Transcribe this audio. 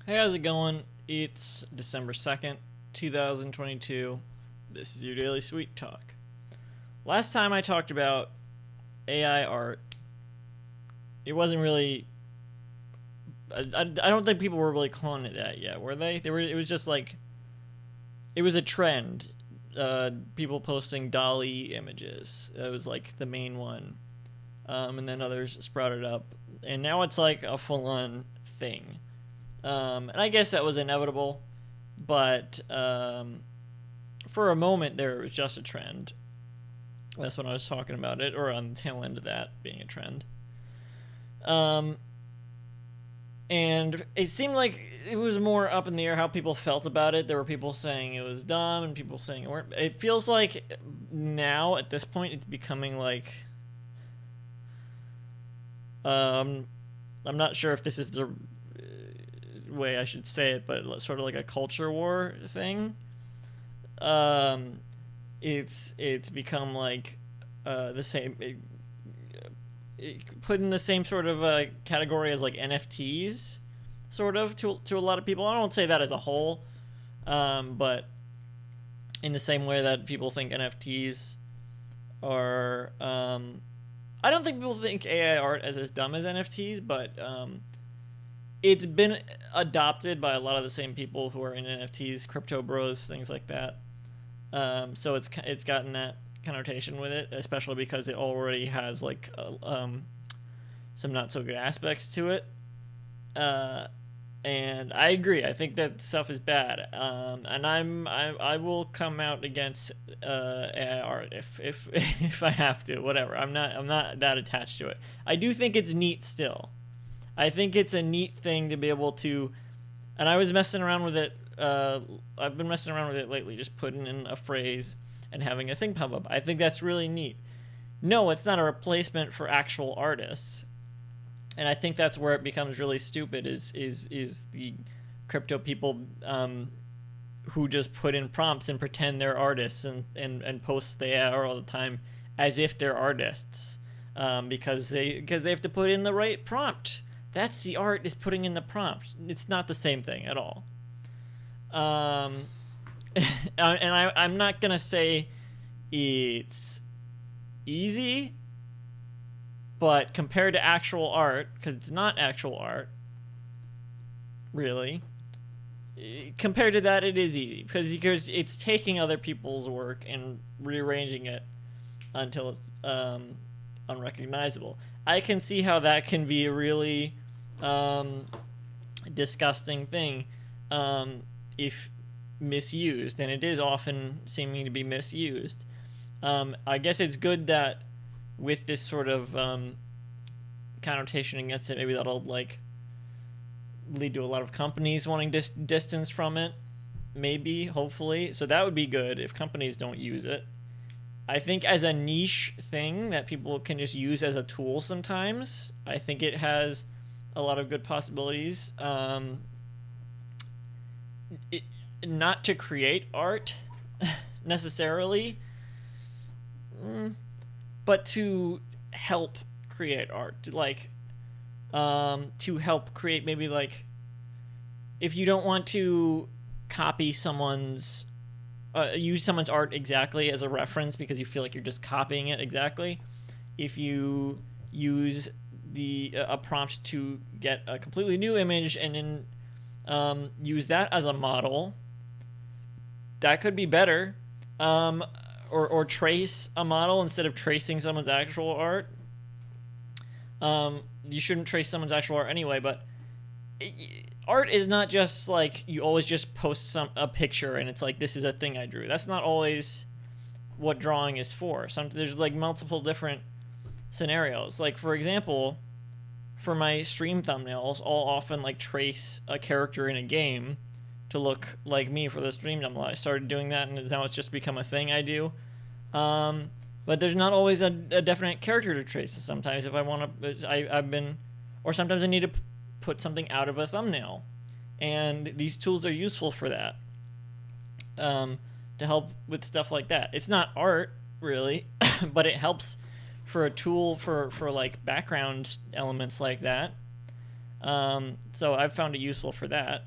Hey, how's it going? It's December 2nd, 2022. This is your Daily Sweet Talk. Last time I talked about AI art, it wasn't really. I don't think people were really calling it that yet, were they? It was just like. It was a trend. People posting Dolly images. It was like the main one. And then others sprouted up. And now it's like a full on thing. And I guess that was inevitable, but for a moment there it was just a trend. That's when I was talking about it, or on the tail end of that being a trend. Um, and it seemed like it was more up in the air how people felt about it. There were people saying it was dumb and people saying it weren't. It feels like now at this point it's becoming like um, I'm not sure if this is the way I should say it, but sort of like a culture war thing. Um, it's become like the same. It put in the same sort of category as like NFTs, sort of to a lot of people. I don't say that as a whole, but in the same way that people think NFTs are. I don't think people think AI art as dumb as NFTs, but it's been adopted by a lot of the same people who are in NFTs, crypto bros, things like that. So it's gotten that connotation with it, especially because it already has like some not so good aspects to it. Uh, and I agree. I think that stuff is bad. And I will come out against AI art if if I have to. Whatever. I'm not that attached to it. I do think it's neat still. I think it's a neat thing to be able to, and I was messing around with it. I've been messing around with it lately, just putting in a phrase and having a thing pop up. I think that's really neat. No, it's not a replacement for actual artists, and I think that's where it becomes really stupid. Is the crypto people who just put in prompts and pretend they're artists and post the AR all the time as if they're artists because they have to put in the right prompt. That's the art, is putting in the prompt. It's not the same thing at all. Um, I'm not gonna say it's easy, but compared to actual art, because it's not actual art, really. Compared to that, it is easy because it's taking other people's work and rearranging it until it's unrecognizable. I can see how that can be a really um, disgusting thing if misused, and it is often seeming to be misused. I guess it's good that with this sort of connotation against it, maybe that'll like lead to a lot of companies wanting distance from it. Maybe, hopefully, so that would be good if companies don't use it. I think as a niche thing that people can just use as a tool sometimes, I think it has a lot of good possibilities. It, not to create art necessarily, but to help create art. To help create maybe like if you don't want to copy someone's use someone's art exactly as a reference because you feel like you're just copying it exactly. If you use the a prompt to get a completely new image and then use that as a model, that could be better. Or trace a model instead of tracing someone's actual art. You shouldn't trace someone's actual art anyway, but art is not just like you always just post a picture and it's like this is a thing I drew. That's not always what drawing is for. There's like multiple different scenarios. Like for example, for my stream thumbnails, I'll often like trace a character in a game to look like me for the stream thumbnail. I started doing that and now it's just become a thing I do. But there's not always a definite character to trace. Sometimes if I want to, I've been, or sometimes I need to put something out of a thumbnail, and these tools are useful for that. To help with stuff like that. It's not art really, but it helps for a tool for like background elements like that. So I've found it useful for that.